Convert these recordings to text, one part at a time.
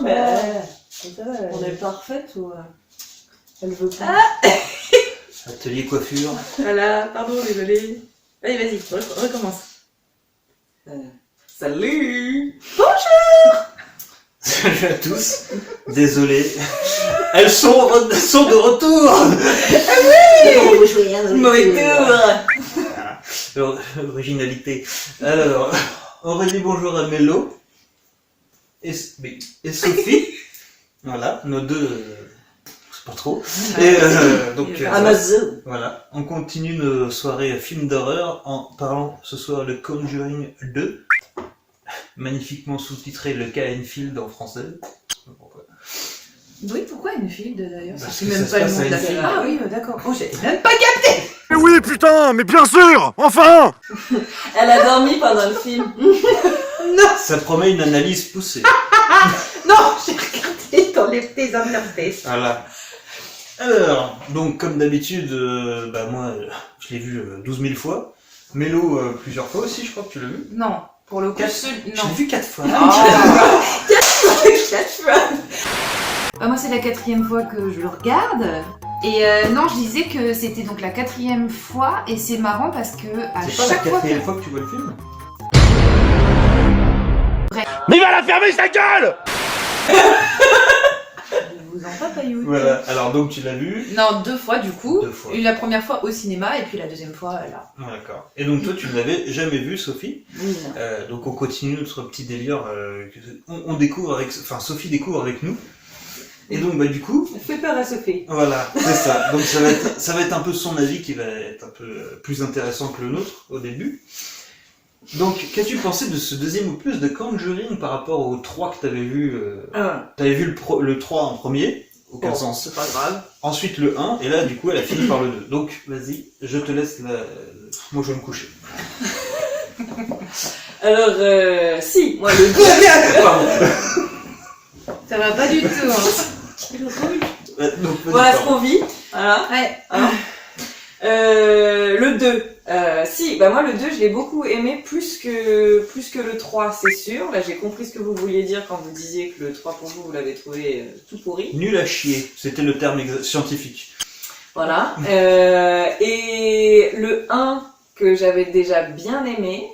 mais Ça, on est parfaite ou elle veut pas. Atelier coiffure. Voilà, pardon, désolé. Allez, vas-y, recommence. Salut. Salut à tous. Désolé. Elles sont de retour. Voilà. Originalité. Alors, Aurélie, bonjour à Mélo. Et Sophie. Voilà, nos deux. C'est pas trop. Et donc, Amazon. voilà, on continue nos soirées films d'horreur en parlant ce soir de Conjuring 2, magnifiquement sous-titré Le cas Enfield en français. Pourquoi? Oui, pourquoi Enfield d'ailleurs? Parce C'est que même ça pas se le nom passe de à la film. Enfield. Ah oui, d'accord. Oh, j'ai même pas capté. Mais oui, putain, mais bien sûr, enfin. Elle a dormi pendant le film. Ça promet une analyse poussée. Non, j'ai regardé dans tes interfaces. Voilà. Alors, donc comme d'habitude, moi je l'ai vu 12 000 fois. Mélo plusieurs fois aussi, je crois que tu l'as vu. Non, pour le coup, Je l'ai vu 4 fois. Moi, c'est la 4e fois que je le regarde. Et non, je disais que c'était donc la 4e fois. Et c'est marrant parce que à C'est pas la chaque fois 4e fois que tu vois le film? Mais il va la fermer sa gueule. Je vous en pas pailloute. Voilà, alors donc tu l'as vu. Non, 2 fois du coup. 2 fois. La première fois au cinéma et puis la deuxième fois là. D'accord. Et donc toi tu ne l'avais jamais vu, Sophie. Oui, Donc on continue notre petit délire. On découvre avec, enfin Sophie découvre avec nous. Et donc du coup, fais peur à Sophie. voilà, c'est ça. Donc ça va être un peu son avis qui va être un peu plus intéressant que le nôtre au début. Donc qu'as-tu pensé de ce deuxième opus de Conjuring par rapport aux 3 que t'avais vu? T'avais vu le 3 en premier, aucun Bon, sens. c'est pas grave. Ensuite le 1, et là du coup elle a fini par le 2. Donc vas-y, je te laisse moi je vais me coucher. Alors, si, moi le 2. Pardon. Ça va pas du tout. Hein. Donc, vas-y, Voilà ce pardon. qu'on vit. Voilà. Ouais. Hein. Le 2. Si, bah moi le 2 je l'ai beaucoup aimé plus que le 3, c'est sûr. Là j'ai compris ce que vous vouliez dire quand vous disiez que le 3 pour vous l'avez trouvé tout pourri. Nul à chier, c'était le terme scientifique. Voilà. Et le 1 que j'avais déjà bien aimé,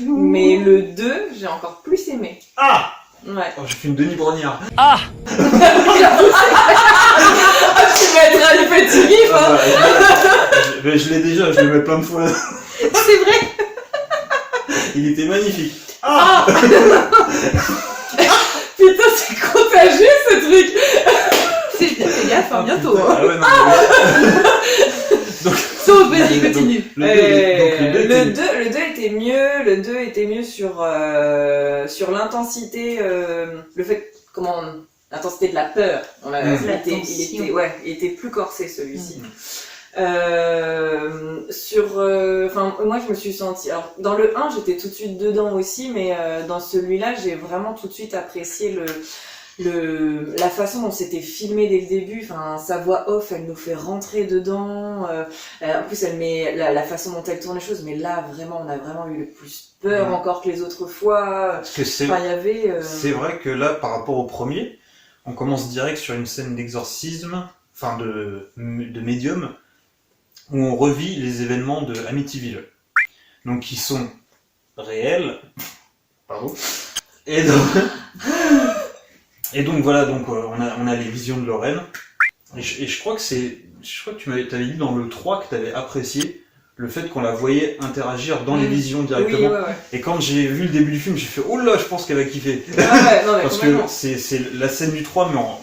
mais le 2 j'ai encore plus aimé. Ah Ouais. oh, j'ai fait une Denis Brognard. Tu vas être un petit livre. Ah, bah, je l'ai déjà, je le mets plein de fois. C'est vrai. Il était magnifique. Ah, Putain, c'est contagieux ce truc. Fais gaffe, hein, bientôt. putain, Hein. ah ouais, non, mais... Sauf, vas-y, continue. Le 2 était mieux. Le 2 était mieux sur l'intensité, le fait l'intensité de la peur. Il était plus corsé celui-ci. Moi je me suis sentie. Alors dans le 1 j'étais tout de suite dedans aussi, mais dans celui-là j'ai vraiment tout de suite apprécié la façon dont c'était filmé dès le début. Enfin, sa voix off, elle nous fait rentrer dedans. En plus, elle met la façon dont elle tourne les choses. Mais là, vraiment, on a vraiment eu le plus peur encore que les autres fois. Parce que c'est Enfin, il y avait. c'est vrai que là, par rapport au premier, on commence direct sur une scène d'exorcisme, enfin de médium, où on revit les événements de Amityville. Donc, qui sont réels. Pardon. Et donc voilà, donc on a les visions de Lorraine. Et je crois que tu t'avais dit dans le 3 que tu avais apprécié le fait qu'on la voyait interagir dans les visions directement. Oui, ouais. Et quand j'ai vu le début du film, j'ai fait oh là, je pense qu'elle va kiffer. Ouais, non, mais Parce que complètement. c'est la scène du 3 mais en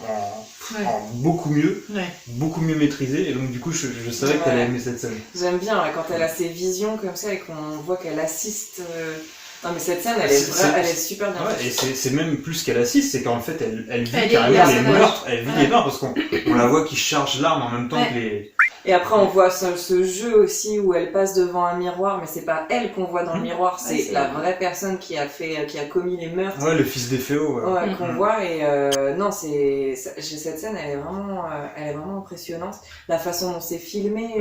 beaucoup mieux, Ouais. beaucoup mieux maîtrisée. Et donc du coup, je savais que tu allais aimer cette scène. J'aime bien quand elle a ses visions comme ça et qu'on voit qu'elle assiste. Non, mais cette scène, elle est super bien. Ouais, et c'est même plus qu'elle assiste, c'est qu'en fait elle vit Elle est carrément les personnage. meurtres, elle vit les meurtres parce qu'on la voit qui charge l'arme en même temps que les... Et après, on voit ce jeu aussi où elle passe devant un miroir, mais c'est pas elle qu'on voit dans le miroir, c'est c'est la vraie personne qui a commis les meurtres. Ouais, le fils des féaux. Ouais. Ouais, qu'on voit. Et non, cette scène, elle est vraiment impressionnante. La façon dont c'est filmé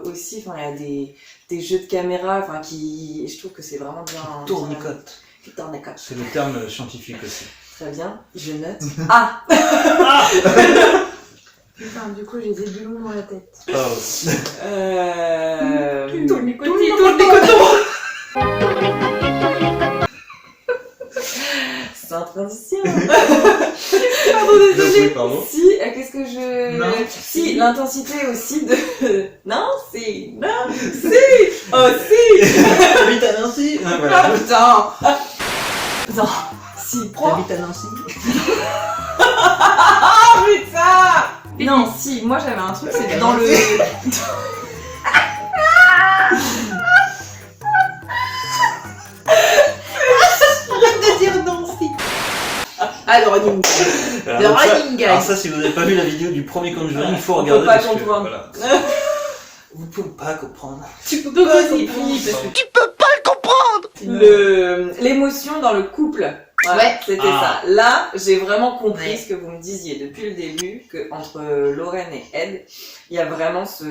aussi. Enfin, il y a des jeux de caméra, je trouve que c'est vraiment bien. Tournicote. Tournicote. C'est le terme scientifique aussi. Très bien, je note. Ah. Putain, du coup, j'ai des bulons dans la tête. Oh. Tourne les côtés, tourne les cotons. C'est un transition. Pardon, désolée. Pardon. Si, qu'est-ce que je... Non. Si, l'intensité aussi de... Non, si. Non, si. Oh, si. Vite à Nancy. Ah, Ah voilà. putain. Non, si, prends. Vite à Nancy. Ah, putain. Non, si, moi j'avais un truc, c'est dans le... De dire non, si. Alors, running gag. Alors, Le donc ça- running gag. alors ça, si vous n'avez pas vu la vidéo du premier Conjuring, il faut On regarder. peut pas parce que, comprendre. voilà. Vous pouvez pas comprendre. Tu peux Donc pas aussi, comprendre. Philippe, parce que Tu peux pas le comprendre. l'émotion dans le couple. Voilà, Ouais. c'était Ah. ça. Là, j'ai vraiment compris Ouais. ce que vous me disiez depuis le début, que entre Lorraine et Ed, il y a vraiment ce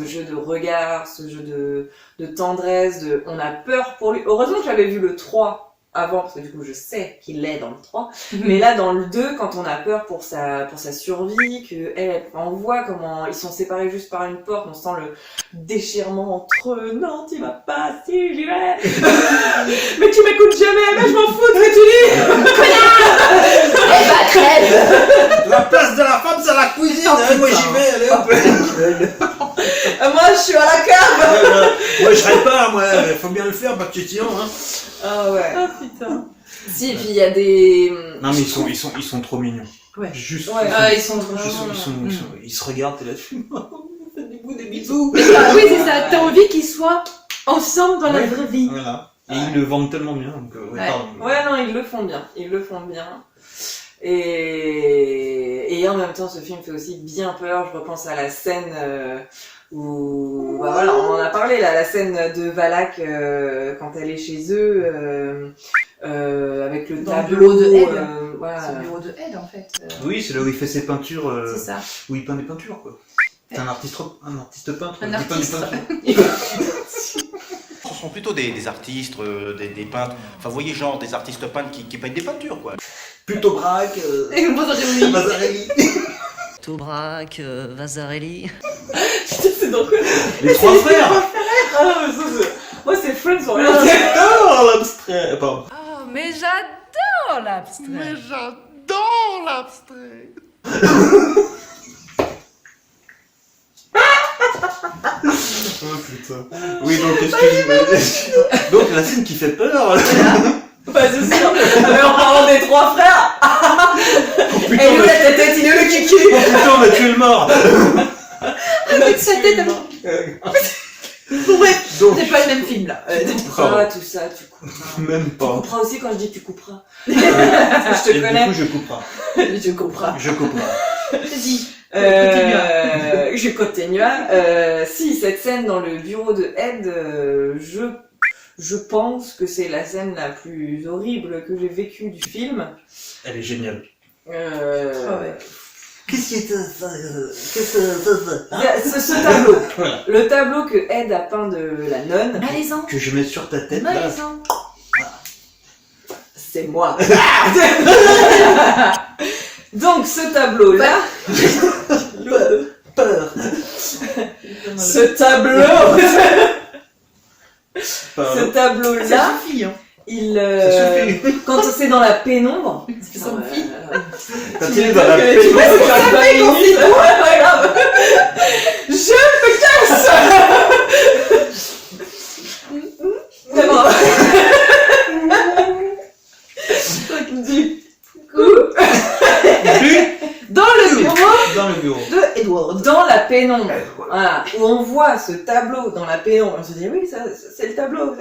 jeu de regard, ce jeu de tendresse, on a peur pour lui. Heureusement que j'avais vu le 3 avant, parce que du coup je sais qu'il est dans le 3. Mais là, dans le 2, quand on a peur pour sa survie, que on voit comment ils sont séparés juste par une porte, on sent le déchirement entre eux. Non, tu vas pas, si, j'y vais. Mais tu m'écoutes jamais, mais je m'en fous de ce que tu dis. Eh bah, crève. La place de la femme, c'est la cuisine. Oh, hein, moi, putain. j'y vais. Allez, hop. Moi, je suis à la cave. Moi, je répare. Moi, faut bien le faire, pas de titillant. Hein. Ah ouais. Ah putain. Si, et puis il y a des... Non, mais ils sont trop mignons. Ouais. Juste. Ouais. Ah, ils sont Juste, vraiment... ils se regardent, t'es là-dessus. Faites des bisous. Oui, c'est ça. T'as envie qu'ils soient ensemble dans la Ouais. vraie vie. Voilà. Et ils le vendent tellement bien. Donc, Ouais. pardon. Ouais, non, ils le font bien. Ils le font bien. Et en même temps, ce film fait aussi bien peur. Je repense à la scène où... Bah voilà, on en a parlé, là, la scène de Valak quand elle est chez eux, avec le Dans le tableau. bureau de Ed. Voilà. C'est le bureau de Ed, en fait. Oui, c'est là où il fait ses peintures. C'est ça. Où il peint des peintures, quoi. C'est un artiste peintre. Un il peint des artiste. peintures. Ce sont plutôt des artistes, des peintres. Enfin, vous voyez, genre des artistes peintres qui peignent des peintures, quoi. Plutôt braque. Et vous aurez Mazzarelli. Tobrac, Vazarelli. C'est donc quoi? Les trois frères. Ah non, mais ça, c'est... Moi, c'est Friends pour rien. J'adore l'abstrait. Pardon. Oh, mais j'adore l'abstrait. J'adore l'abstrait. Oh putain. Oui, donc excuse-moi. Donc la scène qui fait peur. Bah, c'est sûr. Mais en parlant des trois frères. Oh Et putain, nous, la tête, il est le kiki. oh, putain, on a tué le mort. avec sa tête. Bref, Donc, c'est pas le même film, là. Tu couperas tout ça, tu couperas. même Tu pas. couperas aussi quand je dis que tu couperas. Parce que je Et te du connais. coup, je couperai. Tu couperas. Je couperai. Vas-y. Je continue. Si, cette scène dans le bureau de Ed, je pense que c'est la scène la plus horrible que j'ai vécue du film. Elle est géniale. Ah ouais. Qu'est-ce qui est ça? Ce tableau, Voilà. le tableau que Ed a peint de la nonne, Allez-en. Que je mets sur ta tête là. Allez-en. c'est moi. Donc ce tableau-là, Peur. ce tableau, ce Pardon. tableau-là, Ça suffit, hein. il, Ça suffit. quand c'est dans la pénombre, Ça suffit. Quand il est dans la Ouais, pénombre. c'est quand même limite. Ouais, pas grave. Je me casse. C'est bon. Du coup, Dans le bureau Dans le bureau. de Edward. dans la pénombre, voilà, où on voit ce tableau dans la pénombre, on se dit oui, ça, c'est le tableau,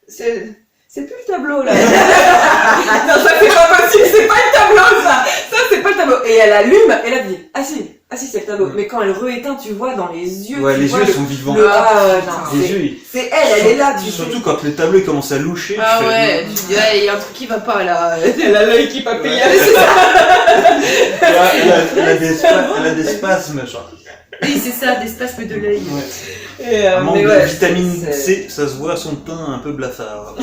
c'est plus le tableau là. Non, ça c'est pas possible, c'est pas le tableau ça. Ça c'est pas le tableau. Et elle allume, et elle dit ah si c'est le tableau. Ouais. Mais quand elle rééteint, tu vois dans les yeux, Ouais, tu les vois yeux le- sont vivants. le- ah ouais, non, Les c'est- yeux, c'est elle est là, tu surtout quand le tableau il commence à loucher. Ah tu fais- ouais, tu dis, il y a un truc qui va pas là. Elle a l'œil qui papille. Ouais. Elle a des spasmes, genre. Oui, c'est ça, des spasmes de l'œil. Et, Un manque mais de ouais, vitamine c'est- C, ça se voit à son teint un peu blafard.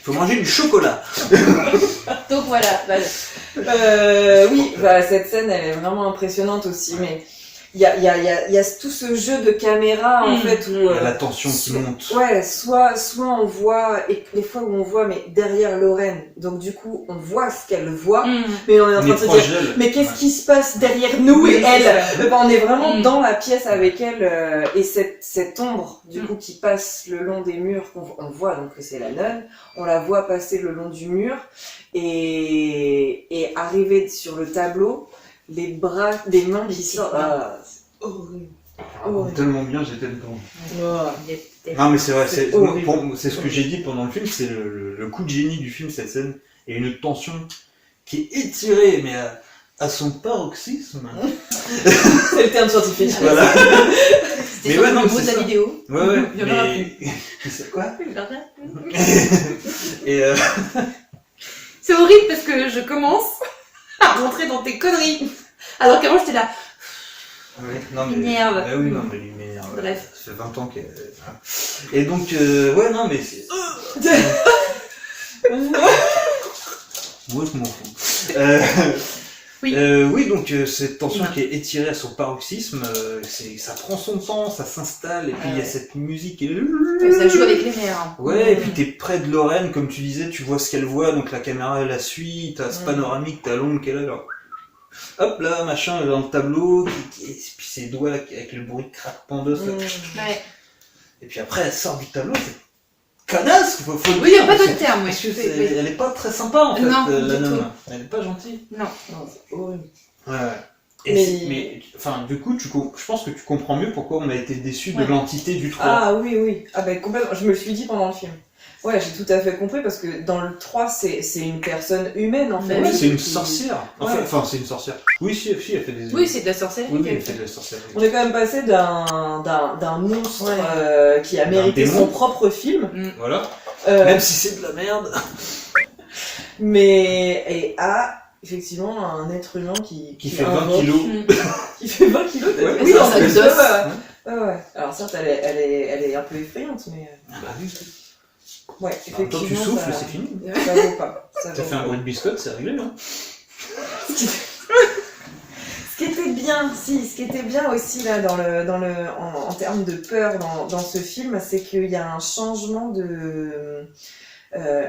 faut manger du chocolat. Donc voilà. Bah, Oui, bah, cette scène, elle est vraiment impressionnante aussi, mais il y a tout ce jeu de caméra, en fait, où... Il y a la tension qui monte. Ouais, soit on voit, et les fois où on voit, mais derrière Lorraine, donc du coup, on voit ce qu'elle voit, mais on est en train de se dire, mais qu'est-ce qui se passe derrière nous et elle? On est vraiment dans la pièce avec elle, et cette ombre, du coup, qui passe le long des murs, on voit donc que c'est la nonne, on la voit passer le long du mur, et arriver sur le tableau, les bras, des mains qui sortent. Ah, c'est horrible. Tellement bien, j'étais dedans. Oh. Non mais c'est vrai, C'est horrible. c'est ce que j'ai dit pendant le film, c'est le coup de génie du film, cette scène, et une tension qui est étirée, mais à son paroxysme. C'est le terme scientifique. Voilà. c'était Mais surtout ouais, non, le mot c'est de la ça. vidéo. Ouais, ouais. Il y en aura mais... C'est quoi? Il y en aura plus. Et C'est horrible parce que je commence à rentrer dans tes conneries. Alors qu'avant j'étais là. ouais, non, mais... M'énerve. Ah oui, non, mais il m'énerve. Bref. Ça fait 20 ans qu'elle... Et donc, ouais, non, mais c'est... Moi, je m'en fous. Oui. Oui, donc cette tension qui est étirée à son paroxysme, ça prend son temps, ça s'installe, et puis il y a cette musique qui est... Ça joue avec les mers. Ouais, et puis t'es près de Lorraine, comme tu disais, tu vois ce qu'elle voit, donc la caméra elle la suit, t'as ce panoramique, t'as l'ombre qui est là, genre... Hop là, machin, elle est dans le tableau, et puis ses doigts là, avec le bruit de craquement d'os. là. Ouais. Et puis après, elle sort du tableau, c'est connasse, faut le Oui, il n'y a dire, pas parce d'autre terme. parce que Oui. elle est pas très sympa en fait, Non, la du nonne. tout. Elle est pas gentille. Non. Non, c'est horrible. Ouais. Et Mais- enfin, du coup, je pense que tu comprends mieux pourquoi on a été déçu de Ouais. l'entité du 3. Ah oui. Ah ben complètement, je me le suis dit pendant le film. Ouais, j'ai tout à fait compris parce que dans le 3, c'est une personne humaine en fait. Ouais, c'est une qui- sorcière. Ouais. Enfin, c'est une sorcière. Oui, si, elle fait des... Oui, c'est de la sorcellerie. Oui, qu'elle elle fait fait. de la sorcellerie. On est quand même passé d'un monstre qui a D'un mérité démon. son propre film. Voilà. euh, Même si c'est de la merde. et à effectivement un être humain qui Qui fait 20 invoque- kilos. Qui fait 20 kilos t'as Ouais, dit oui, ça, ça c'est nous ça, donne. ouais. Alors certes, elle est un peu effrayante, mais Ah bah oui. ouais, En même temps, effectivement. tu souffles, ça- c'est fini. Ça vaut pas. Ça T'as vaut fait un pas. bruit de biscotte, c'est réglé, hein. Ce qui était bien aussi là en termes de peur dans ce film, c'est qu'il y a un changement de,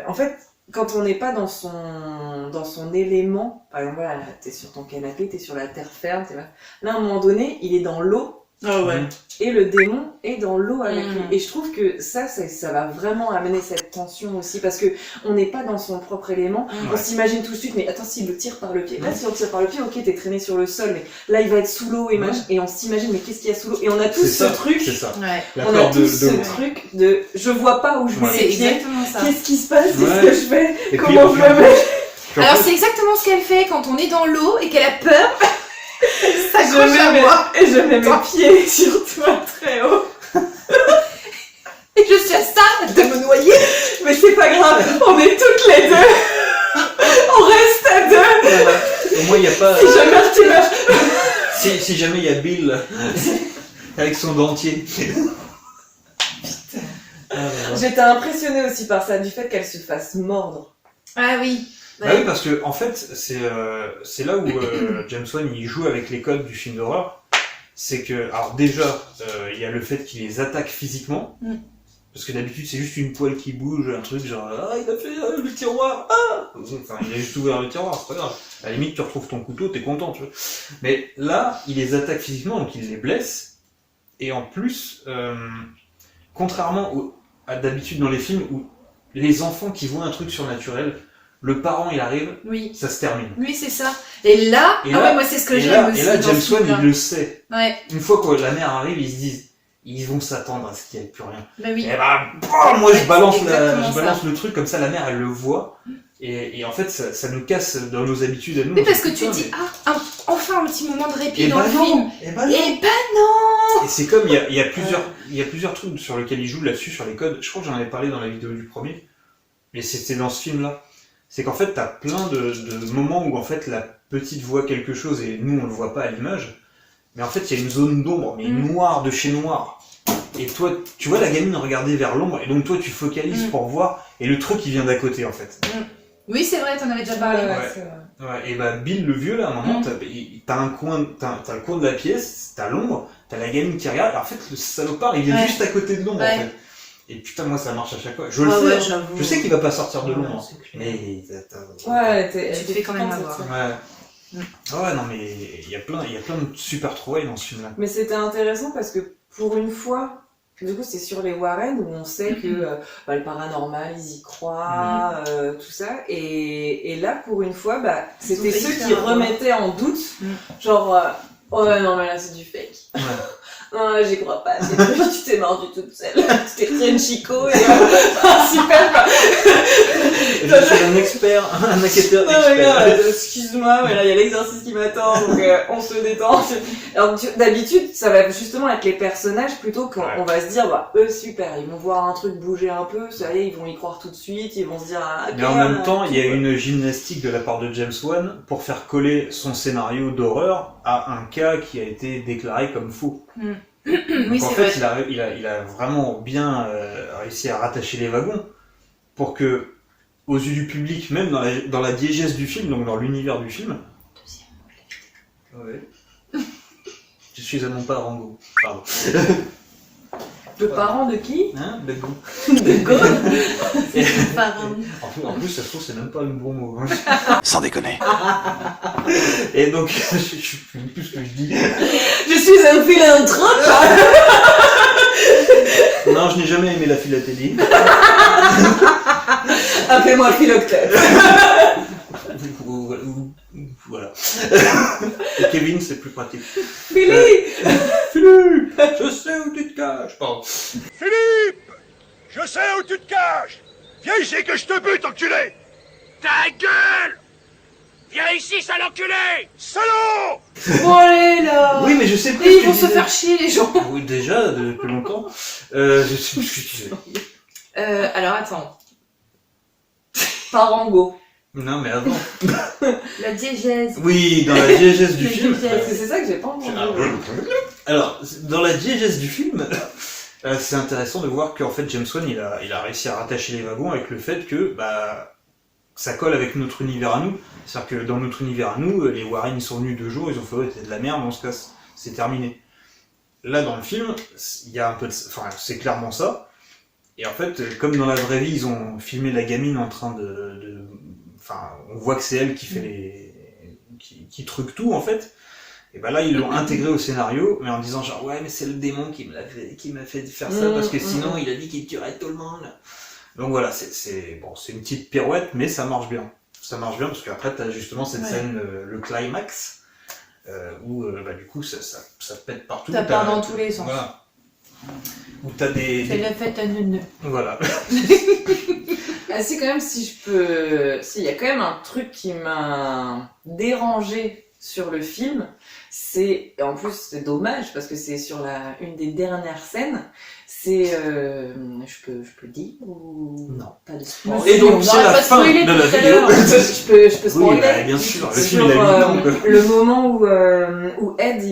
en fait, quand on n'est pas dans son élément, par exemple, voilà, t'es sur ton canapé, t'es sur la terre ferme, là à un moment donné, il est dans l'eau. Ah Et le démon est dans l'eau avec Mhm. lui. Et je trouve que ça va vraiment amener cette tension aussi, parce que on n'est pas dans son propre élément. On s'imagine tout de suite, mais attends, s'il le tire par le pied. Là, si on tire par le pied, ok, t'es traîné sur le sol, mais là, il va être sous l'eau et on s'imagine, mais qu'est-ce qu'il y a sous l'eau? Et on a tous ce truc. C'est ça. Ouais. La On a peur tous ce truc de je vois pas où je mets C'est les pieds. exactement ça. Qu'est-ce qui se passe? Ouais. Qu'est-ce que je fais? Et Comment je puis, me mets? Alors c'est exactement ce qu'elle fait quand on est dans l'eau et qu'elle a peur. Ça Je accroche à mets moi. et je mets mes pieds sur toi très haut. Et je suis à ça de me noyer. Mais c'est pas grave, on est toutes les deux. On reste à deux. Voilà. Au moins, il n'y a pas... Si jamais tu meurs. Si jamais il y a Bill avec son dentier. Ah, voilà. J'étais impressionnée aussi par ça, du fait qu'elle se fasse mordre. Ah oui. Bah oui, parce que en fait, c'est là où James Wan il joue avec les codes du film d'horreur. C'est que, alors déjà, il y a le fait qu'il les attaque physiquement. Parce que d'habitude, c'est juste une poêle qui bouge, un truc genre, ah, il a fait le tiroir, ah! Enfin, il a juste ouvert le tiroir, c'est pas grave. À la limite, tu retrouves ton couteau, t'es content, tu vois. Mais là, il les attaque physiquement, donc il les blesse. Et en plus, contrairement à d'habitude dans les films où les enfants qui voient un truc surnaturel, le parent il arrive, Oui. ça se termine. Oui, c'est ça. Et là, Et ah là- ouais, moi c'est ce que Et j'aime là, aussi. et là dans James ce Wan film-là. il le sait. Ouais. Une fois que la mère arrive, ils se disent, ils vont s'attendre à ce qu'il n'y ait plus rien. Bah oui. Et bah, boum, moi je Ouais, balance, c'est exactement le truc comme ça, la mère elle le voit. Et en fait, ça nous casse dans nos habitudes à nous. Mais On parce se que tu putain, dis, mais- enfin un petit moment de répit Et dans bah le non, film. et bah non. Et bah non. Et c'est comme, il y a plusieurs trucs sur lesquels il joue là-dessus, sur les codes. Je crois que j'en avais parlé dans la vidéo du premier. Mais c'était dans ce film-là. C'est qu'en fait, t'as plein de moments où en fait la petite voit quelque chose et nous on le voit pas à l'image. Mais en fait, il y a une zone d'ombre, mais noire de chez noir. Et toi, tu vois la gamine regarder vers l'ombre, et donc toi tu focalises pour voir, et le truc il vient d'à côté en fait. Oui, c'est vrai, t'en avais déjà parlé. Ouais. c'est vrai. Ouais, et bah Bill le vieux là, à un moment, t'as un coin, t'as le coin de la pièce, t'as l'ombre, t'as la gamine qui regarde, et en fait le salopard il vient juste à côté de l'ombre en fait. Et putain moi ça marche à chaque fois. Je le sais, ouais, hein. j'avoue. Je sais qu'il va pas sortir de Ouais, l'ombre, c'est clair. mais Ouais, Tu te fais quand même avoir. ouais. Ah ouais non mais il y a plein de super trouvailles dans ce film là. Mais c'était intéressant parce que pour une fois, du coup c'est sur les Warren où on sait que le paranormal ils y croient, tout ça. Et là pour une fois, c'était Ils sont ceux hyper qui bons. remettaient en doute, genre ouais non mais là c'est du fake. Ouais. Non, j'y crois pas, c'est vrai, tu t'es mordu toute seule. Tu t'es créé une chico et super quoi. Je suis un expert, un enquêteur Non, mais expert. regarde, excuse-moi, mais là il y a l'exercice qui m'attend, donc on se détend. Alors d'habitude, ça va justement être les personnages plutôt qu'on on va se dire, eux super, ils vont voir un truc bouger un peu, ça y est, ils vont y croire tout de suite, ils vont se dire, Mais en même temps, il y a une gymnastique de la part de James Wan pour faire coller son scénario d'horreur à un cas qui a été déclaré comme faux. Oui, Donc en c'est fait, vrai. il a vraiment bien réussi à rattacher les wagons pour que, aux yeux du public, même dans la diégèse du film, donc dans l'univers du film. Ouais. Je suis à mon parango. Pardon. Le parent de qui? Hein, de goût. De quoi? En plus, ça se trouve, c'est même pas le bon mot. Hein. Sans déconner. Et donc, je sais même plus ce que je dis. Je suis un philanthrope! Non, je n'ai jamais aimé la philatélie. Appelez-moi Philoctète. Voilà. Et Kevin, c'est plus pratique. Billy! Philippe, je sais où tu te caches. Pardon. Philippe, je sais où tu te caches. Viens ici que je te bute, enculé. Ta gueule. Viens ici, sale enculé. Salaud. Bon, allez là. Oui, mais je sais plus. Et ce ils que vont je se disais. faire chier, les gens. Oui, déjà, depuis longtemps. Je sais plus ce que je disais. Alors, attends. Parango. Non, mais avant. La diégèse. Oui, dans la diégèse du La film. diégèse. C'est ça que j'ai pas entendu. Alors, dans la diégèse du film, c'est intéressant de voir qu'en fait James Wan il a réussi à rattacher les wagons avec le fait que ça colle avec notre univers à nous. C'est-à-dire que dans notre univers à nous, les Warren ils sont venus 2 jours, ils ont fait ouais, c'est de la merde, on se casse, c'est terminé. Là dans le film, il y a un peu enfin c'est clairement ça. Et en fait, comme dans la vraie vie, ils ont filmé la gamine en train enfin, on voit que c'est elle qui fait qui truque tout en fait. Et ben là ils l'ont intégré au scénario, mais en disant genre ouais mais c'est le démon qui m'a fait faire ça parce que sinon il a dit qu'il tuerait tout le monde. Donc voilà, c'est une petite pirouette, mais ça marche bien. Ça marche bien parce qu'après t'as justement cette scène, le climax, où du coup ça pète partout. Ça part dans tous les sens. Voilà. Où t'as des. C'est la fête à neuneu. Voilà. Ah si, quand même, si je peux... Si, il y a quand même un truc qui m'a dérangé sur le film, et en plus c'est dommage parce que c'est sur une des dernières scènes, c'est... je peux dire ou... Non. Pas de spoil. Et donc On c'est n'aurait la pas fin spoilé de la tout à vidéo. l'heure. je peux Oui, spoiler. bien sûr, le Sur film il a 8 ans. quoi. le moment où Ed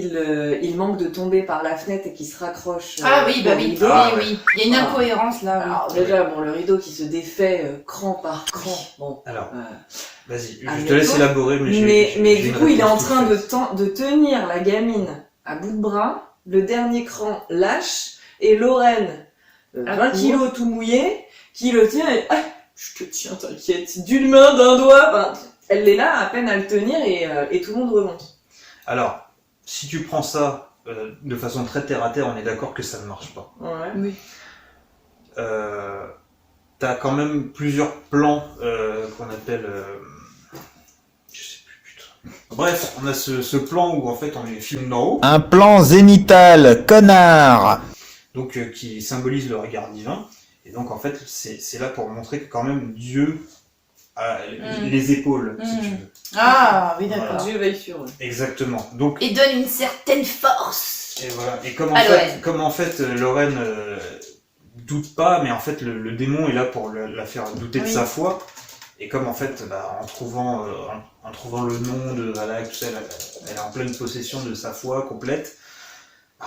il manque de tomber par la fenêtre et qui se raccroche Ah oui, au oui, rideau. Ah, oui. Il y a une Ah. incohérence là. Alors déjà, le rideau qui se défait cran par cran. Bon. Alors, vas-y, Ah, je te laisse mais élaborer, mais Mais j'ai du une coup, il est en réponse train toute faite. de tenir la gamine à bout de bras. Le dernier cran lâche et Lorraine, 20 kilos tout mouillé, qui le tient et je te tiens, t'inquiète, d'une main, d'un doigt. Enfin, elle est là à peine à le tenir et tout le monde remonte. Alors, si tu prends ça de façon très terre à terre, on est d'accord que ça ne marche pas. Ouais. Oui. T'as quand même plusieurs plans qu'on appelle... je sais plus, putain. Bref, on a ce plan où en fait on les filme d'en haut, Un plan zénital, connard! donc qui symbolise le regard divin. Et donc en fait c'est là pour montrer que quand même Dieu a les épaules, si tu veux. Ah oui, d'accord. Voilà. Dieu veille sur eux. Exactement. Donc Et donne une certaine force. et voilà. Et comme Alors, en fait Lorraine doute pas, mais en fait le démon est là pour la faire douter de Oui. sa foi. Et comme en fait, en trouvant le nom de Valak, tout ça, elle est en pleine possession de sa foi complète,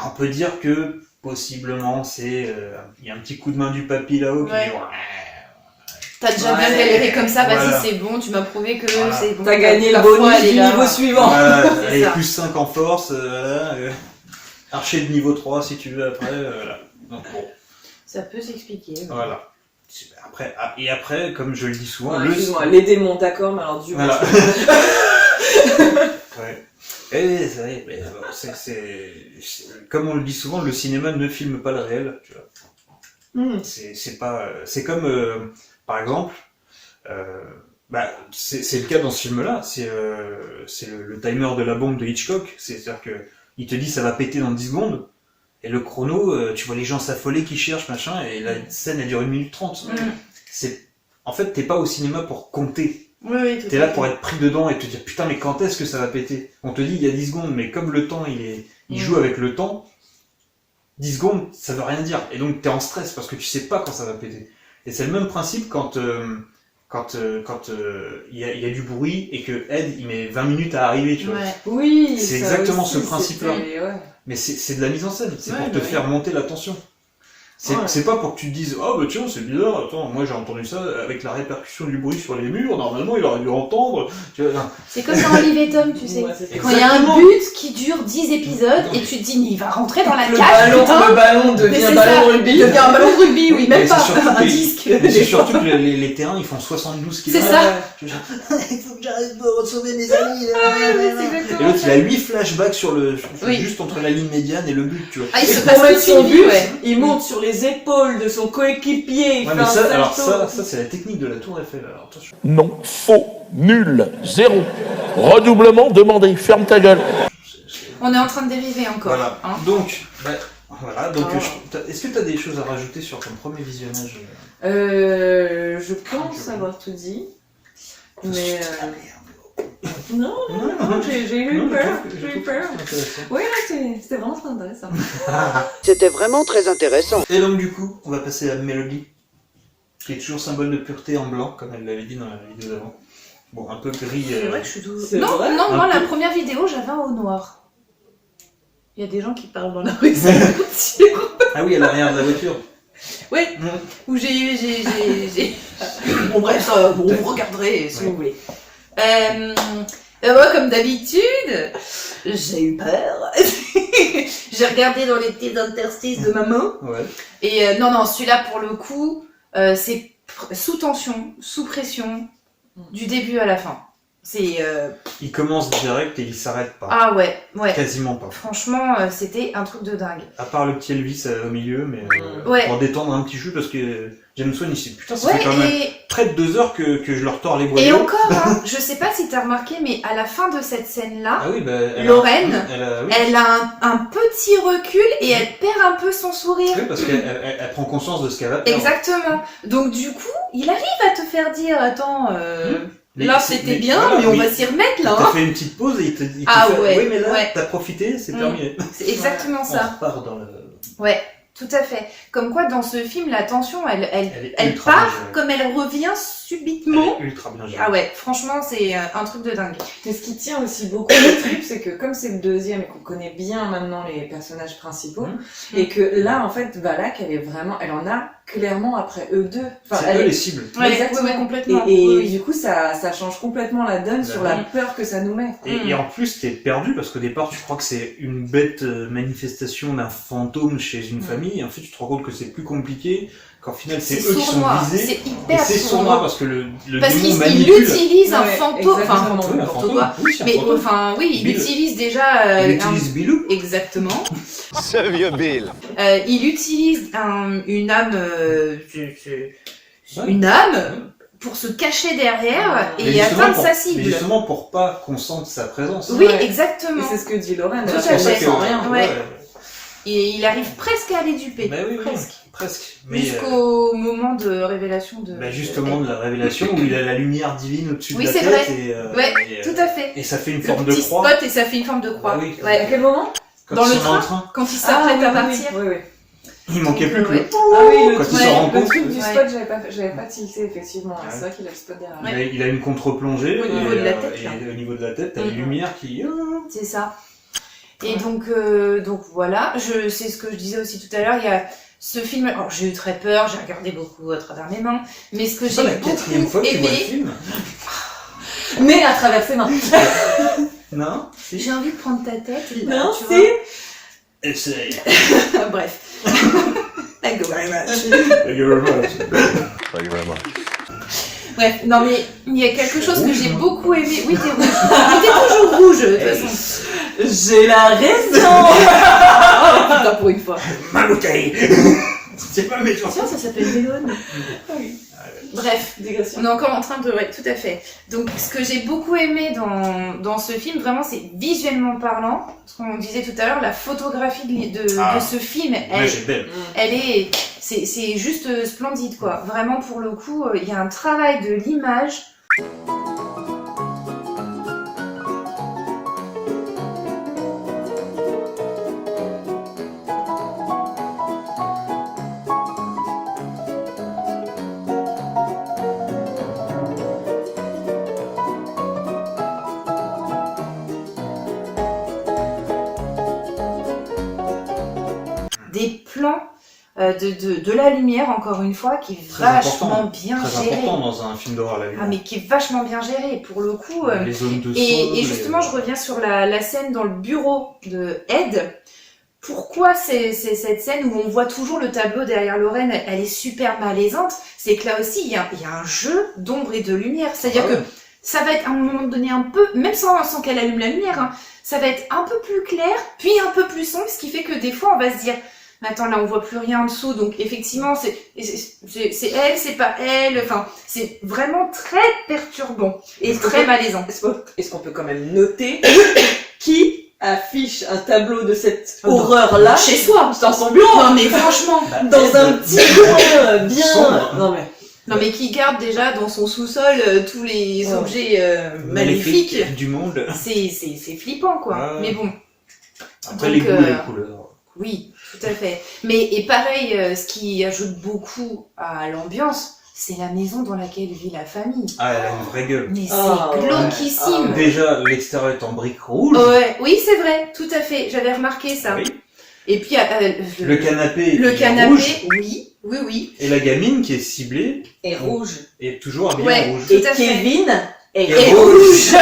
on peut dire que possiblement il y a un petit coup de main du papy là-haut qui Ouais. dit T'as déjà bien Ouais. galéré comme ça, vas-y, Voilà. c'est bon, tu m'as prouvé que Voilà. c'est bon. T'as gagné Ta le bonus foi, elle est du là. niveau suivant. Voilà, C'est allez, ça. plus 5 en force, voilà, archer de niveau 3 si tu veux après, voilà. Donc bon, Ça peut s'expliquer. voilà. Après, et après, comme je le dis souvent, Ouais, excuse-moi, les démons, d'accord, mais alors du coup, Voilà. Ouais. Et c'est vrai, mais comme on le dit souvent, le cinéma ne filme pas le réel, tu vois. C'est pas, c'est comme, par exemple, c'est le cas dans ce film-là, c'est le timer de la bombe de Hitchcock, c'est-à-dire que il te dit ça va péter dans 10 secondes, et le chrono, tu vois les gens s'affoler qui cherchent, machin, et la scène elle dure 1 minute 30. En fait, t'es pas au cinéma pour compter. Oui, tout T'es là pour être pris dedans et te dire putain mais quand est-ce que ça va péter? On te dit il y a 10 secondes, mais comme le temps il joue avec le temps, 10 secondes ça veut rien dire. Et donc t'es en stress parce que tu sais pas quand ça va péter. Et c'est le même principe quand il y a du bruit et que Ed il met 20 minutes à arriver, tu vois. Ouais. oui, C'est ça exactement aussi, ce principe-là. c'était- ouais. Mais c'est de la mise en scène, c'est Ouais, pour te bah oui. faire monter la tension. Ouais. C'est pas pour que tu te dises oh bah tiens c'est bizarre, attends moi j'ai entendu ça avec la répercussion du bruit sur les murs, normalement il aurait dû entendre. Tu vois, non. C'est comme dans Olive et Tom, tu sais. Ouais, c'était- Quand il y a un Exactement. but qui dure 10 épisodes et tu te dis, mais il va rentrer dans la Le cage, putain. ballon Mais devient c'est un ballon ça, de rugby. il devient un ballon de rugby, oui, Mais même c'est pas surtout un que- disque. Mais c'est surtout que les terrains ils font 72 km. C'est ça. Il faut que j'arrive pour sauver mes amis. c'est exactement Et l'autre il ça. a 8 flashbacks Oui. juste entre la ligne médiane et le but, tu vois. Ah, il se Pour passe mettre toute son une vie, but, ouais. il monte sur les épaules de son coéquipier. Il Ouais, fait mais un ça, salto. ça c'est la technique de la tour Eiffel. Alors attention. Non, faux, nul, zéro. Redoublement demandé, ferme ta gueule. On est en train de dériver encore. Voilà. hein. Donc, voilà. Donc, Ah. est-ce que tu as des choses à rajouter sur ton premier visionnage? Je pense avoir tout dit. Mais non, j'ai eu Non, peur. je J'ai eu trouve peur. que c'est intéressant. Oui, là, c'était vraiment très intéressant. C'était vraiment très intéressant. Et donc du coup, on va passer à Melody, qui est toujours symbole de pureté en blanc, comme elle l'avait dit dans la vidéo d'avant. Bon, un peu gris. C'est vrai que je suis douce. C'est Non, vrai non, moi, Un la peu. première vidéo, j'avais un haut noir. Il y a des gens qui parlent dans la rue, ça me tire. Ah oui, à l'arrière de la voiture. Ouais, Mm. où j'ai... Bon, bref, ça, bon, vous regarderez si Ouais. vous voulez. Moi, comme d'habitude, j'ai eu peur. J'ai regardé dans les petits interstices de ma main. Ouais. Et non, celui-là, pour le coup, c'est sous tension, sous pression, du début à la fin. C'est... Il commence direct et il s'arrête pas. Ah ouais. Quasiment pas. Franchement, c'était un truc de dingue. À part le petit Elvis au milieu, mais Ouais. pour détendre un petit jeu, parce que James Wan, il s'est dit, putain, ça Ouais, fait quand même et... près de 2 heures que je leur tords les Et boyaux. encore, hein, je sais pas si t'as remarqué, mais à la fin de cette scène-là, Ah oui, bah, Lorraine, oui. elle a un petit recul et elle perd un peu son sourire. Oui, parce qu'elle prend conscience de ce qu'elle va perdre. Exactement. Donc du coup, il arrive à te faire dire, attends, Mais là c'est- c'était mais bien, voilà, mais on mais va s'y remettre là. T'as Hein. fait une petite pause et il te Ah fait, ouais, oui, mais là, ouais. t'as profité, c'est Mm. terminé. C'est exactement On ça. repart dans le... Ouais, tout à fait. Comme quoi, dans ce film, la tension, elle est ultra part bien gérée. comme elle revient subitement. Elle est ultra bien gérée. Ah ouais, franchement, c'est un truc de dingue. Mais ce qui tient aussi beaucoup le trip, c'est que comme c'est le deuxième et qu'on connaît bien maintenant les personnages principaux, et que là, en fait, Valak, elle en a clairement après eux deux. Enfin, C'est elle eux est- les cibles. Ouais, Exactement. ouais, complètement. Et Oui, oui. du coup, ça change complètement la donne sur la Ouais. peur que ça nous met. Et en plus, t'es perdu parce qu'au départ, tu crois que c'est une bête manifestation d'un fantôme chez une famille, et en fait, tu te rends compte que c'est plus compliqué, qu'en final, c'est eux qui sont sournois, visés. c'est Et hyper c'est sournois sournois. parce que le Parce démon qu'il manipule. utilise un Ouais, fantôme, enfin, exactement. Oui, un n'importe fantôme. quoi. Oui, c'est un Mais fantôme. enfin, oui, il Bill. utilise déjà Il utilise Bilou. exactement. Ce vieux Bill. Il utilise une âme, Ouais. une âme pour se cacher derrière Mais et justement atteindre pour- sa Mais cible. justement pour pas qu'on sente sa présence. Oui, Ouais. Et exactement. c'est ce que dit Lorraine, Tout elle à a fait fait. ça sans rien. Ouais. Et il arrive presque à les duper. Bah oui, oui, presque. presque. Mais Jusqu'au moment de révélation de. bah justement de la révélation où il a la lumière divine au-dessus Oui, de la c'est tête vrai. et, Ouais, et, tout à fait. et ça fait une Le forme de petit croix. spot et ça fait une forme de croix. Bah oui. À Ouais. quel moment Quand Dans ils le sont train, quand il s'apprête à partir. Oui, oui. Il manquait plus que Ouais. le... Ah oui, le Quand truc, il s'en rend le compte. truc du Ouais. spot, j'avais pas tilté, effectivement. Ouais. C'est vrai qu'il a le spot derrière. Ouais. Il a une contre-plongée Au niveau et, de la tête, là. et au niveau de la tête, t'as Mhm. une lumière qui... C'est ça. Et Ouais. donc voilà, c'est ce que je disais aussi tout à l'heure, il y a ce film, alors j'ai eu très peur, j'ai regardé beaucoup à travers mes mains, mais ce que C'est j'ai pas la quatrième beaucoup fois que tu vois le aimé, film. Mais à travers ses mains. Non? j'ai envie de prendre ta tête, Non, tu si. Essaye. vois. Bref. D'accord. Bref, non mais il y a quelque chose que j'ai beaucoup aimé. Oui, t'es rouge. T'es toujours rouge, de toute façon. J'ai la raison. Oh putain, pour une fois. Ma bouteille. C'est pas méchant. Tiens, ça s'appelle Mélone. Oui. Bref, Digression. on est encore en train de... Ouais, tout à fait. Donc, ce que j'ai beaucoup aimé dans ce film, vraiment, c'est visuellement parlant. Ce qu'on disait tout à l'heure, la photographie de ce film, L'image est belle. elle est... C'est juste splendide, quoi. Vraiment, pour le coup, il y a un travail de l'image. Des plans de la lumière, encore une fois, qui est Très vachement important. bien Très géré. important dans un film d'horreur, la lumière. Ah, mais qui est vachement bien géré. Pour le coup... Les zones de son. Et justement, je reviens sur la scène dans le bureau de Ed. Pourquoi c'est cette scène où on voit toujours le tableau derrière Lorraine, elle est super malaisante? C'est que là aussi, il y a un jeu d'ombre et de lumière. C'est-à-dire que ça va être à un moment donné un peu, même sans qu'elle allume la lumière, hein, ça va être un peu plus clair, puis un peu plus sombre, ce qui fait que des fois, on va se dire... Mais attends, là on voit plus rien en dessous, donc effectivement c'est elle, c'est pas elle, enfin c'est vraiment très perturbant et très malaisant. Est-ce qu'on peut quand même noter qui affiche un tableau de cette horreur-là Chez soi, dans son bureau? Non mais franchement, Dans un petit coin bien... Sombre. non mais qui garde déjà dans son sous-sol tous les objets maléfiques, du monde. c'est flippant quoi. Ouais. Mais bon, Après, Donc, les goûts et les couleurs. oui, tout à fait. Et pareil, ce qui ajoute beaucoup à l'ambiance, c'est la maison dans laquelle vit la famille. Ah, elle a une vraie gueule. Mais Ah, c'est ouais. glauquissime. Déjà, l'extérieur est en briques rouges. Ouais, oui, c'est vrai, tout à fait. J'avais remarqué ça. Oui. Et puis Le canapé le est canapé, rouge. oui. Et la gamine qui est ciblée Et rouge. est toujours habillée Ouais. en rouge. Et Tout à fait. Kevin est Et rouge.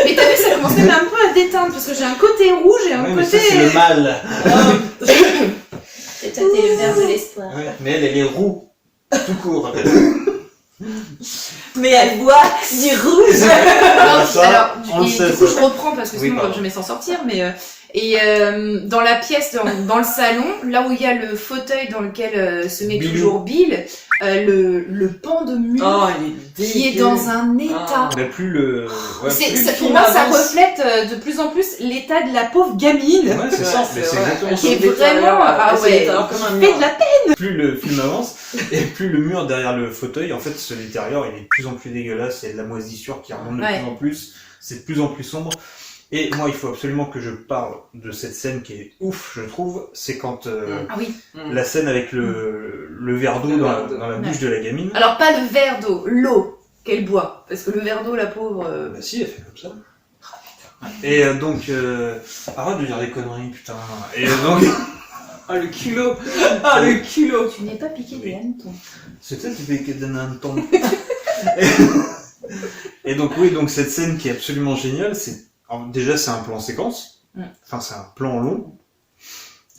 Mais t'as vu, ça commence même un peu à déteindre parce que j'ai un côté rouge et un Ouais, mais côté. ça, c'est le mal. C'est le verre de l'espoir. Ouais, mais elle est roux. Tout court. Mais elle boit du rouge. Non, Ça, alors, on le du sait, coup, ça. je reprends parce que Oui, sinon on va pardon. jamais s'en sortir. Mais dans la pièce, dans le salon, là où il y a le fauteuil dans lequel se met Bilou. toujours Bill, le pan de mur Oh, il est qui est dégueu. dans un état. On n'a plus le. Ouais, C'est- plus ça, le pour film moi, ça avance. reflète de plus en plus l'état de la pauvre gamine. Ouais, c'est ça. Mais c'est exactement Qui ça. est vraiment, ah ouais, comme un fait mur. de la peine. Plus le film avance, et plus le mur derrière le fauteuil, en fait, ce l'intérieur, il est de plus en plus dégueulasse. Il y a de la moisissure qui remonte de Ouais. plus en plus. C'est de plus en plus sombre. Et moi, il faut absolument que je parle de cette scène qui est ouf, je trouve. C'est quand Ah oui. la scène avec le verre d'eau Le dans, verre d'eau. dans la bouche de la gamine. Alors pas le verre d'eau, l'eau qu'elle boit. Parce que le verre d'eau, la pauvre... Bah si, elle fait comme ça. Et donc, arrête de dire des conneries, putain. Et donc, Ah, le culot. Ah, le culot. Tu n'es pas piqué des hannetons. c'est ça qui fait qu'elle donne un ton. Et donc oui, donc cette scène qui est absolument géniale, alors, déjà c'est un plan séquence, enfin c'est un plan long,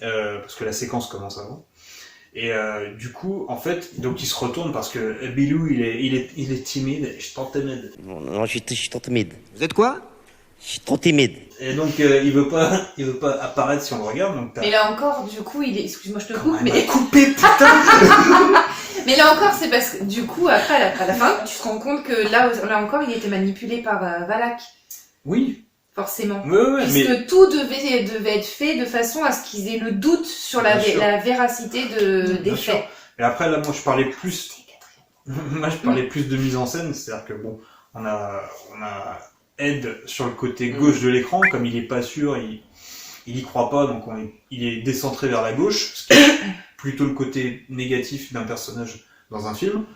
parce que la séquence commence avant. Et du coup, en fait, donc il se retourne parce que Bilou il est timide, je suis trop timide. Non, je suis trop timide. Vous êtes quoi? Je suis trop timide. Et donc il veut pas apparaître si on le regarde, donc t'as. Mais là encore, du coup, il est... Excuse-moi, je te Comment coupe, elle mais... m'a coupé, putain. Mais là encore, c'est parce que du coup, après, à la fin, tu te rends compte que là encore, il était manipulé par Valak, Oui, forcément. ouais, Puisque mais tout devait être fait de façon à ce qu'ils aient le doute sur la Bien sûr. véracité des Bien sûr. faits. Et après là, moi je parlais plus. Moi je parlais plus de mise en scène, c'est-à-dire que bon, on a Ed sur le côté gauche de l'écran, comme il est pas sûr, il y croit pas, donc il est décentré vers la gauche, ce qui est plutôt le côté négatif d'un personnage dans un film.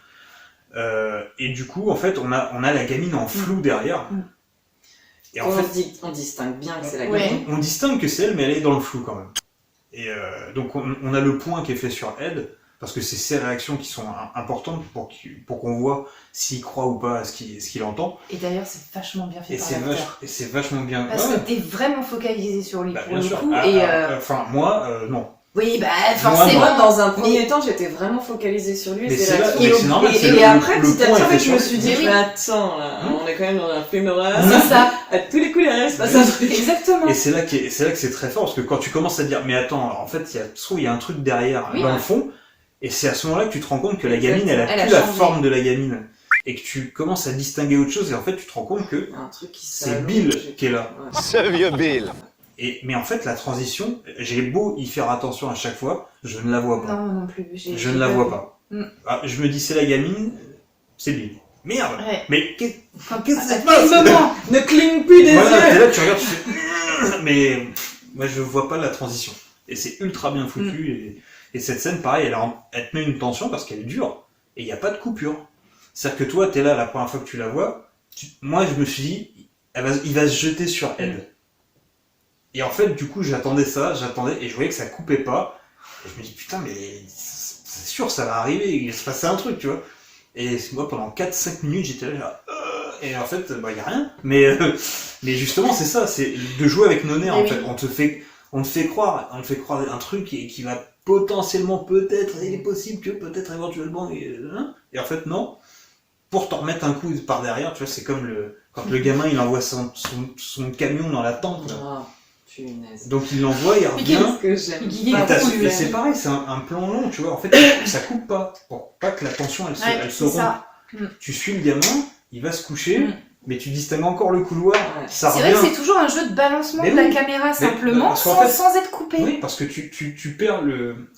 Et du coup, en fait, on a la gamine en flou derrière. Et en fait, On distingue bien que c'est la Ouais. gamine. on distingue que c'est elle, mais elle est dans le flou quand même. Et donc on a le point qui est fait sur Ed, parce que c'est ses réactions qui sont importantes pour qu'on voit s'il croit ou pas à ce qu'il entend. Et d'ailleurs, c'est vachement bien fait Et par c'est l'acteur. c'est vachement bien. Parce que t'es vraiment focalisé sur lui Bah, pour bien le sûr. coup. Enfin, moi, non. Oui, bah Moi, forcément. Moi, dans un premier temps, j'étais vraiment focalisée sur lui. Mais ses c'est là- réactions. mais c'est normal, c'est Et le- après, le petit à point petit, est en fait fait, je me sur suis lui. dit, Mais oui. mais attends, là, on est quand même dans un film d'horreur. C'est ça. À tous les coups, derrière, il se passe un truc. Exactement. Et c'est là que c'est très fort, parce que quand tu commences à te dire, mais attends, en fait, il y a un truc derrière, Oui. dans le fond, et c'est à ce moment-là que tu te rends compte que la gamine, elle a Elle a plus la changé. forme de la gamine. Et que tu commences à distinguer autre chose, et en fait, tu te rends compte que Il y a un truc qui c'est s'allonge. Bill qui est là. Ouais. Ce vieux Bill. Mais en fait, la transition, j'ai beau y faire attention à chaque fois, je ne la vois pas. Non, non plus. Je ne la vois pas. Mm. Ah, je me dis, c'est la gamine, c'est Bill. Merde! Ouais. Mais qu'est-ce Quand- qui se à passe? quel moment Ne cligne plus des Voilà, t'es yeux. là, tu regardes, tu fais... Mais moi, je vois pas la transition. Et c'est ultra bien foutu. Et cette scène, pareil, elle te met une tension parce qu'elle est dure. Et il n'y a pas de coupure. C'est-à-dire que toi, t'es là la première fois que tu la vois. Moi, je me suis dit, il va se jeter sur Ed. Et en fait, du coup, j'attendais, et je voyais que ça coupait pas. Et je me dis, putain, mais c'est sûr, ça va arriver, il va se passer un truc, tu vois. Et moi, pendant 4-5 minutes, j'étais là, genre, et en fait, bah, y a rien. Mais justement, c'est ça, c'est de jouer avec nos nerfs, Et en oui. fait. On te fait croire un truc qui va potentiellement, peut-être, il est possible que, peut-être, éventuellement, et en fait, non. Pour t'en remettre un coup par derrière, tu vois, c'est comme quand le gamin, il envoie son camion dans la tente, là. Oh, punaise. Donc il l'envoie, il revient. Qu'est-ce que j'aime Il pas est Et ce con, film. mais c'est pareil, c'est un plan long, tu vois. En fait, ça coupe pas. Pour pas que la tension, elle se c'est rompe. ça. Tu suis le gamin, il va se coucher, Mm. mais tu distingues encore le couloir. Ouais. Ça C'est vrai revient. que c'est toujours un jeu de balancement Mais de la oui. caméra simplement, parce qu'en fait- sans être coupé. Oui, parce que tu perds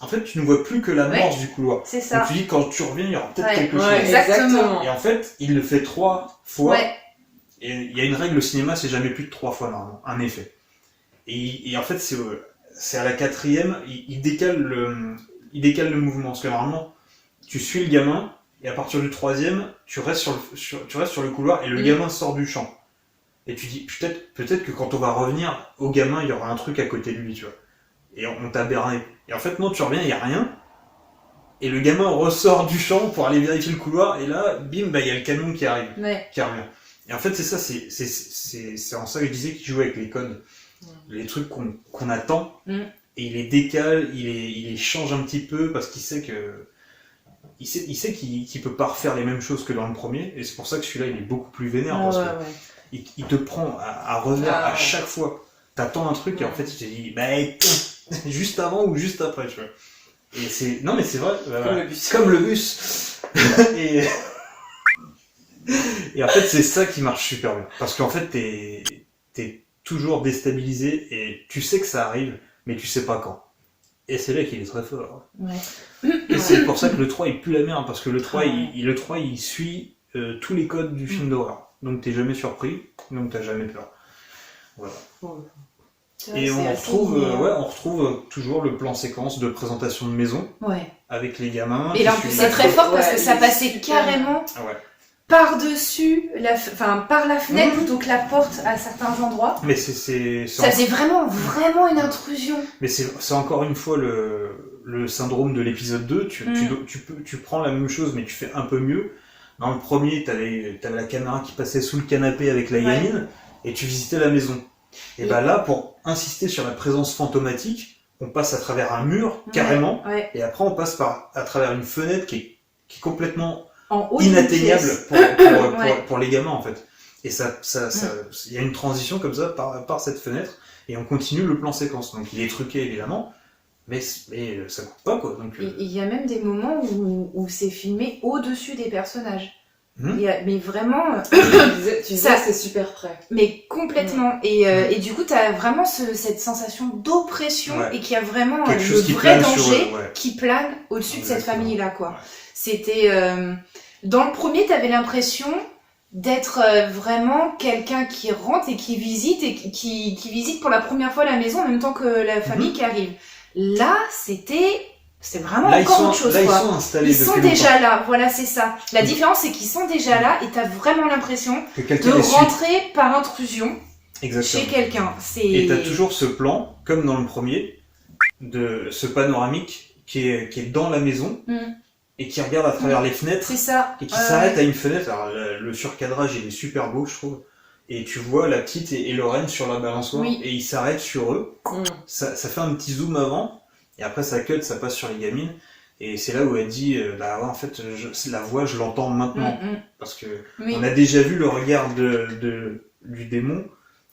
En fait, tu ne vois plus que l'amorce du couloir. C'est Donc ça. tu dis, quand tu reviens, il y aura peut-être Ouais. quelque chose. Ouais, Exactement. exactement. Et en fait, il le fait 3 fois. Ouais. Et il y a une règle au cinéma, c'est jamais plus de 3 fois normalement, un effet. Et en fait, c'est à la 4e, il décale le mouvement. Parce que normalement, tu suis le gamin, et à partir du 3e, tu restes sur le couloir, et le gamin sort du champ. Et tu dis, peut-être que quand on va revenir au gamin, il y aura un truc à côté de lui, tu vois. Et on t'a berné. Et en fait, non, tu reviens, il n'y a rien. Et le gamin ressort du champ pour aller vérifier le couloir, et là, bim, bah, il y a le camion qui arrive. Ouais. Qui revient. Et en fait, c'est ça, c'est en ça que je disais qu'il joue avec les codes. Les trucs qu'on attend, et il les décale, il les change un petit peu, parce qu'il sait que... Il sait qu'il peut pas refaire les mêmes choses que dans le premier, et c'est pour ça que celui-là, il est beaucoup plus vénère, parce que il te prend à revers à chaque fois. T'attends un truc, et en fait, il te dit, bah, juste avant ou juste après, tu vois. Et c'est... Non, mais c'est vrai. Comme le bus. Comme le bus. Et en fait, c'est ça qui marche super bien. Parce qu'en fait, t'es toujours déstabilisé et tu sais que ça arrive, mais tu sais pas quand. Et c'est là qu'il est très fort. Ouais. Et c'est pour ça que le 3 il pue la merde, parce que le 3 il suit tous les codes du film d'horreur. Donc t'es jamais surpris, donc t'as jamais peur. Voilà. Et on retrouve toujours le plan séquence de présentation de maison Ouais. avec les gamins. Et là, en plus, c'est très fort parce que ça passait super. carrément Ah ouais. par-dessus, par la fenêtre Mmh. plutôt que la porte à certains endroits. Mais c'est Ça faisait vraiment une intrusion. Mais c'est encore une fois le syndrome de l'épisode 2. Tu prends la même chose, mais tu fais un peu mieux. Dans le premier, t'avais la caméra qui passait sous le canapé avec la gamine, et tu visitais la maison. Et bah là, pour insister sur la présence fantomatique, on passe à travers un mur, carrément, Ouais. et après on passe à travers une fenêtre qui est complètement En haut d'une inatteignable pièce. pour les gamins, en fait. Et il y a une transition comme ça par cette fenêtre, et on continue le plan séquence. Donc il est truqué, évidemment, mais ça coupe pas, quoi. Donc, Il y a même des moments où c'est filmé au-dessus des personnages. Hmm. Mais vraiment, Tu disais Ça- c'est super près. mais complètement. Et du coup, t'as vraiment cette sensation d'oppression Ouais. et qu'il y a vraiment quelque le chose qui vrai plane sur danger eux, ouais. qui plane au-dessus de cette Exactement. famille-là, quoi. Ouais. C'était... dans le premier, t'avais l'impression d'être vraiment quelqu'un qui rentre et qui visite, et qui visite pour la première fois la maison en même temps que la famille qui arrive. Là, c'est vraiment Là, encore autre chose, ils quoi. sont installés Ils sont depuis déjà là, voilà, c'est ça. La différence, c'est qu'ils sont déjà là et t'as vraiment l'impression longtemps. Que de quelqu'un les suit. rentrer par intrusion Exactement. chez quelqu'un. Et t'as toujours ce plan, comme dans le premier, de ce panoramique qui est dans la maison Mm. et qui regarde à travers les fenêtres C'est ça. et qui s'arrête à une fenêtre. Alors le surcadrage il est super beau je trouve. Et tu vois la petite et Lorraine sur la balançoire Oui. et il s'arrête sur eux. Mm. Ça fait un petit zoom avant et après ça cut, ça passe sur les gamines. Et c'est là où elle dit bah ouais, en fait la voix je l'entends maintenant parce que Oui. on a déjà vu le regard du démon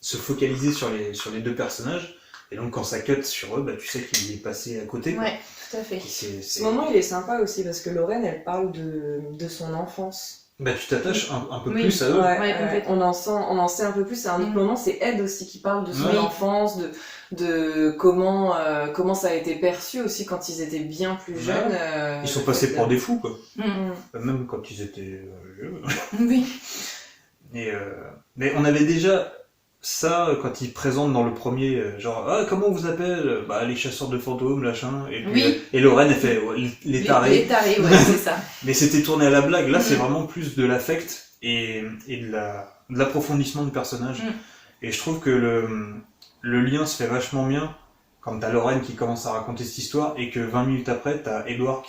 se focaliser sur les deux personnages et donc quand ça cut sur eux bah tu sais qu'il est passé à côté quoi. Ouais, tout à fait. Et c'est- Ce moment, il est sympa aussi parce que Lorraine, elle parle de son enfance. bah tu t'attaches un peu Oui. plus à eux. Ouais, complètement. on en sait un peu plus. C'est un autre Mm. moment, c'est Ed aussi qui parle de son Oui. enfance, de comment ça a été perçu aussi quand ils étaient bien plus Ouais. jeunes. Ils sont passés pour des fous quoi. Mm. Même quand ils étaient vieux. Oui. Et mais on avait déjà ça quand ils présentent dans le premier, genre ah comment on vous appelle, bah les chasseurs de fantômes, machin. Et puis Oui. et Lorraine elle fait ouais, les tarés. Les tarés, ouais, c'est ça. Mais c'était tourné à la blague. Là c'est Mhm. vraiment plus de l'affect et de l'approfondissement du personnage. Mhm. Et je trouve que le lien se fait vachement bien quand t'as Lorraine qui commence à raconter cette histoire et que 20 minutes après t'as Edward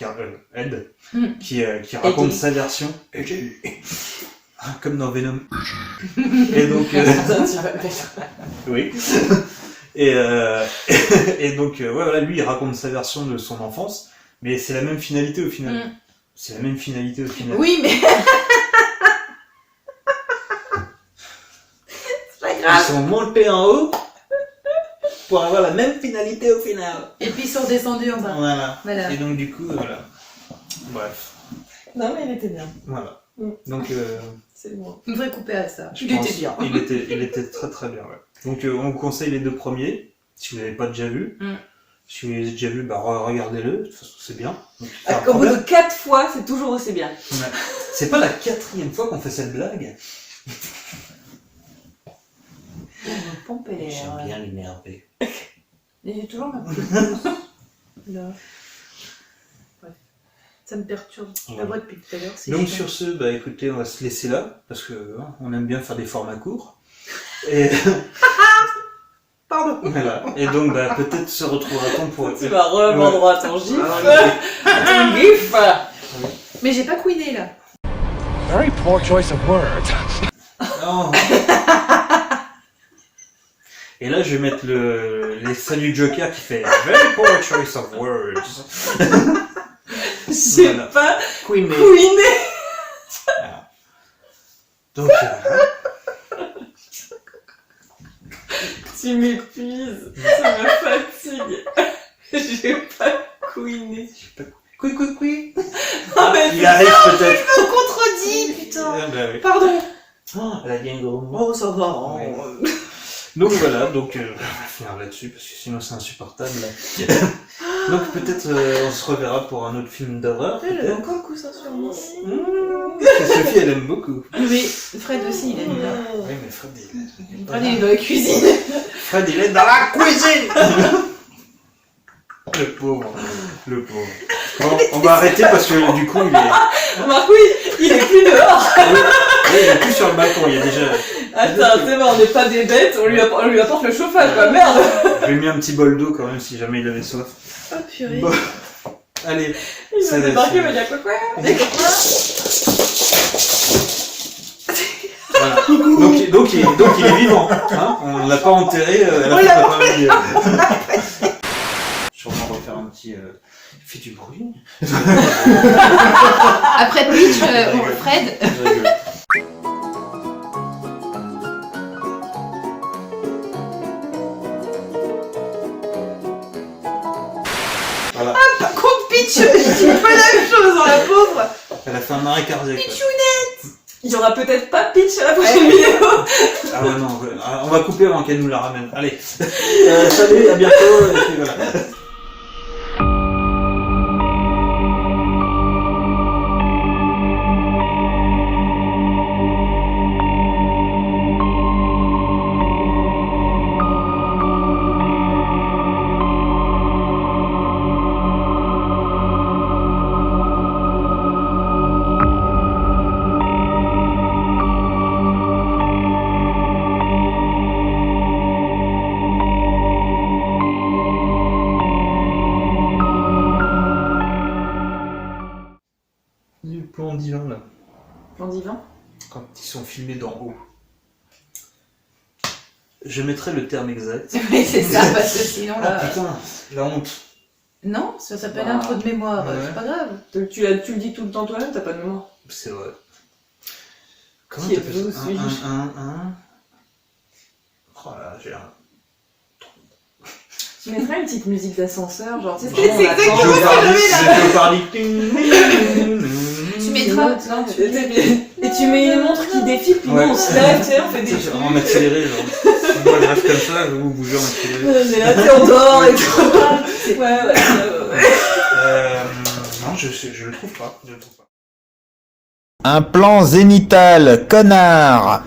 Ed Mhm. qui raconte Eddie. sa version. Comme dans Venom. Et donc, oui. Et, et donc, ouais, voilà, lui, il raconte sa version de son enfance, mais c'est la même finalité au final. Mm. C'est la même finalité au final. Oui, mais. C'est pas Ils grave. sont montés en haut pour avoir la même finalité au final. Et puis ils sont redescendus en bas. Voilà. Voilà. Et donc, du coup, voilà. Bref. Non, mais il était bien. Voilà. Mm. Donc, C'est bon. On devrait couper à ça. je Il pense- était bien. Il était très très bien, ouais. Donc, on vous conseille les deux premiers, si vous n'avez pas déjà vu. Mm. Si vous l'avez déjà vu, bah regardez-le, de toute façon c'est bien. Donc, Au bout problème. de 4 fois, c'est toujours aussi bien. Ouais. C'est pas la 4e fois qu'on fait cette blague. Pompé. J'aime bien l'énerver. Mais j'ai toujours ma petite là. Bref. Ça me perturbe. Je la Voilà. vois depuis tout à l'heure. c'est Donc chiant. sur ce, bah écoutez, on va se laisser là, parce que on aime bien faire des formats courts. Et Pardon. voilà. Et donc bah peut-être se retrouvera-t-on pour. Tu vas revendre à ton gif. Ah, Ton gif. Mais j'ai pas couiné là. Very poor choice of words. non. Et là, je vais mettre l'extrait du Joker qui fait Very poor choice of words. J'ai Voilà. pas Queen. couiné. Donc Tu m'épuises. Ça me fatigue. J'ai pas couiné. Qui. Ah, mais Il arrive peut-être. Je me contredis, putain. Ah, bah oui. Pardon. Oh, elle a bien gros mot. Oh, ça va. Ouais. Donc voilà, donc on va finir là-dessus parce que sinon c'est insupportable. Donc peut-être on se reverra pour un autre film d'horreur. J'avais peut-être. encore le coussin sur moi. Que Sophie elle aime beaucoup. Oui, Fred aussi, il aime bien. Oui mais Fred il Fred, il est dans la cuisine. Fred il est dans la cuisine. Le pauvre, le pauvre. Bon, on va arrêter parce que du coup il est, Marc, oui, il est plus dehors. oui, il est plus sur le balcon. Il y a déjà. Attends, c'est bon, on n'est pas des bêtes, on lui apporte le chauffage, quoi, merde. Je lui ai mis un petit bol d'eau quand même si jamais il avait soif. Oh purée. Bon. Allez. Il Ça va va, débarquer, c'est- il va dire quoi. Voilà. Donc il est vivant. Hein, on l'a pas enterré. Elle a fait pas mal. Sûrement refaire un petit. Il fait du bruit. Après Peach, Fred. Je rigole. Voilà. Par contre, Peach, je dis pas la même chose, hein, la pauvre. Elle a fait un arrêt cardiaque. ouais. Il y aura peut-être pas Pitch à la prochaine vidéo. Ah ouais, non, on va couper avant qu'elle nous la ramène. Allez. Salut, à bientôt. Et puis voilà. vivant? Quand ils sont filmés d'en haut. Je mettrai le terme exact. Oui, c'est ça, parce que sinon Oh là. putain, la honte. Non, ça s'appelle Bah, un trou de mémoire, ouais. c'est pas grave. Tu le dis tout le temps toi-même, t'as pas de mémoire. C'est vrai. Comment Qui t'appelles êtes-vous, ça? suis-je Un. Oh là, j'ai un. Tu mettrais une petite musique d'ascenseur, genre, tu sais, C'est on attend. exactement Tu mettras. Non, et tu mets une montre qui défile, puis Ouais. nous on se lève, tu sais, on fait des En accéléré, genre. Moi, je reste comme ça, vous bougez en accéléré. Mais là, tu endors et tout. Ouais. Non, je le trouve pas. Je le trouve pas. Un plan zénital, connard.